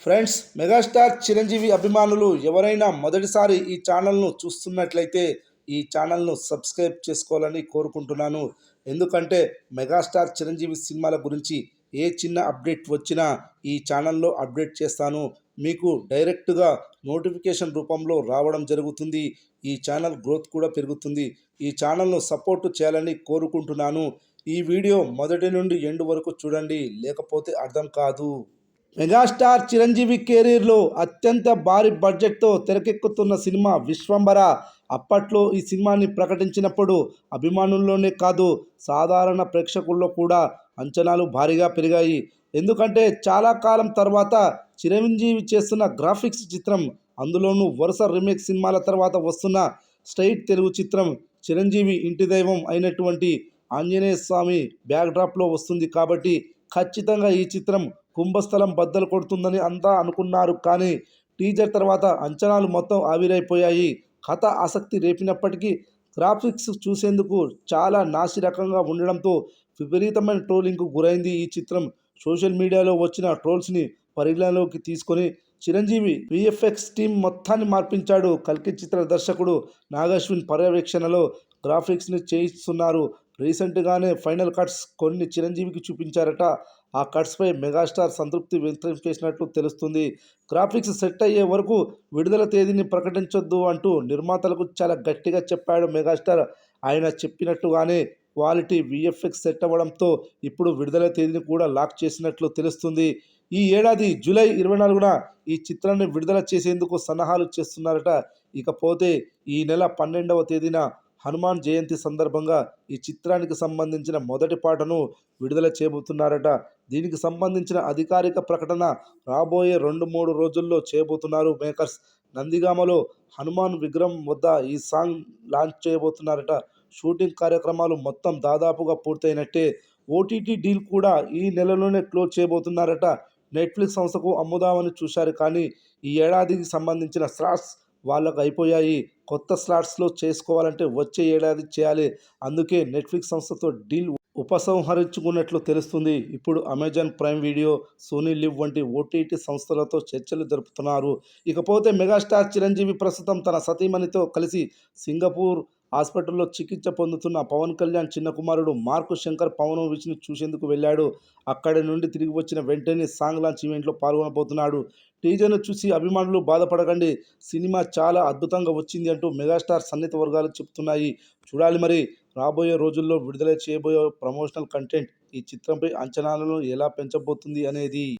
Friends, megastar Chiranjeevi అభిమానులు ఎవరైనా మొదటిసారి ఈ ఛానల్ను చూస్తున్నట్లయితే ఈ ఛానల్ను సబ్స్క్రైబ్ చేసుకోవాలని కోరుకుంటున్నాను. ఎందుకంటే మెగాస్టార్ చిరంజీవి సినిమాల గురించి ఏ చిన్న అప్డేట్ వచ్చినా ఈ ఛానల్లో అప్డేట్ చేస్తాను. మీకు డైరెక్ట్గా నోటిఫికేషన్ రూపంలో రావడం జరుగుతుంది. ఈ ఛానల్ గ్రోత్ కూడా పెరుగుతుంది. ఈ ఛానల్ను సపోర్ట్ చేయాలని కోరుకుంటున్నాను. ఈ వీడియో మొదటి నుండి ఎండ్ వరకు చూడండి, లేకపోతే అర్థం కాదు. మెగాస్టార్ చిరంజీవి కెరీర్లో అత్యంత భారీ బడ్జెట్తో తెరకెక్కుతున్న సినిమా విశ్వంబర. అప్పట్లో ఈ సినిమాని ప్రకటించినప్పుడు అభిమానుల్లోనే కాదు, సాధారణ ప్రేక్షకుల్లో కూడా అంచనాలు భారీగా పెరిగాయి. ఎందుకంటే చాలా కాలం తర్వాత చిరంజీవి చేస్తున్న గ్రాఫిక్స్ చిత్రం, అందులోనూ వరుస రీమేక్ సినిమాల తర్వాత వస్తున్న స్ట్రైట్ తెలుగు చిత్రం, చిరంజీవి ఇంటి దైవం అయినటువంటి ఆంజనేయ స్వామి బ్యాక్డ్రాప్లో వస్తుంది కాబట్టి ఖచ్చితంగా ఈ చిత్రం కుంభస్థలం బద్దలు కొడుతుందని అంతా అనుకున్నారు. కానీ టీజర్ తర్వాత అంచనాలు మొత్తం ఆవిరైపోయాయి. కథ ఆసక్తి రేపినప్పటికీ గ్రాఫిక్స్ చూసేందుకు చాలా నాసిరకంగా ఉండడంతో విపరీతమైన ట్రోలింగ్కు గురైంది ఈ చిత్రం. సోషల్ మీడియాలో వచ్చిన ట్రోల్స్ని పరిగణలోకి తీసుకొని చిరంజీవి విఎఫ్ఎక్స్ టీం మొత్తాన్ని మార్పించాడు. కల్కి చిత్ర దర్శకుడు నాగశ్విన్ పర్యవేక్షణలో గ్రాఫిక్స్ని చేయిస్తున్నారు. రీసెంట్గానే ఫైనల్ కట్స్ కొన్ని చిరంజీవికి చూపించారట. ఆ కట్స్పై మెగాస్టార్ సంతృప్తి వ్యక్తం చేసినట్లు తెలుస్తుంది. గ్రాఫిక్స్ సెట్ అయ్యే వరకు విడుదల తేదీని ప్రకటించొద్దు అంటూ నిర్మాతలకు చాలా గట్టిగా చెప్పాడు మెగాస్టార్. ఆయన చెప్పినట్టుగానే క్వాలిటీ విఎఫ్ఎక్స్ సెట్ అవ్వడంతో ఇప్పుడు విడుదల తేదీని కూడా లాక్ చేసినట్లు తెలుస్తుంది. ఈ ఏడాది జూలై 24న ఈ చిత్రాన్ని విడుదల చేసేందుకు సన్నాహాలు చేస్తున్నారట. ఇకపోతే ఈ నెల 12వ తేదీన హనుమాన్ జయంతి సందర్భంగా ఈ చిత్రానికి సంబంధించిన మొదటి పాటను విడుదల చేయబోతున్నారట. దీనికి సంబంధించిన అధికారిక ప్రకటన రాబోయే 2-3 రోజుల్లో చేయబోతున్నారు మేకర్స్. నందిగామలో హనుమాన్ విగ్రహం వద్ద ఈ సాంగ్ లాంచ్ చేయబోతున్నారట. షూటింగ్ కార్యక్రమాలు మొత్తం దాదాపుగా పూర్తయినట్టే. ఓటీటీ డీల్ కూడా ఈ నెలలోనే క్లోజ్ చేయబోతున్నారట. నెట్ఫ్లిక్స్ సంస్థకు అమ్ముదామని చూశారు, కానీ ఈ ఏడాదికి సంబంధించిన స్లాట్స్ వాళ్ళకు అయిపోయాయి. కొత్త స్లాట్స్లో చేసుకోవాలంటే వచ్చే ఏడాది చేయాలి. అందుకే నెట్ఫ్లిక్స్ సంస్థతో డీల్ ఉపసంహరించుకున్నట్లు తెలుస్తుంది. ఇప్పుడు Amazon Prime Video, Sony Liv వంటి ఓటీటీ సంస్థలతో చర్చలు జరుపుతున్నారు. ఇకపోతే మెగాస్టార్ చిరంజీవి ప్రస్తుతం తన సతీమణితో కలిసి సింగపూర్ హాస్పిటల్లో చికిత్స పొందుతున్న పవన్ కళ్యాణ్ చిన్న కుమారుడు మార్క్ శంకర్ పవన్ విచ్ని చూసేందుకు వెళ్ళాడు. అక్కడి నుండి తిరిగి వచ్చిన వెంటనే సాంగ్ లాంచ్ ఈవెంట్లో పాల్గొనబోతున్నాడు. టీజర్ను చూసి అభిమానులు బాధపడకండి, సినిమా చాలా అద్భుతంగా వచ్చింది అంటూ మెగాస్టార్ సన్నిహిత వర్గాలు చెబుతున్నాయి. చూడాలి మరి రాబోయే రోజుల్లో విడుదల చేయబోయే ప్రమోషనల్ కంటెంట్ ఈ చిత్రంపై అంచనాలను ఎలా పెంచబోతుంది అనేది.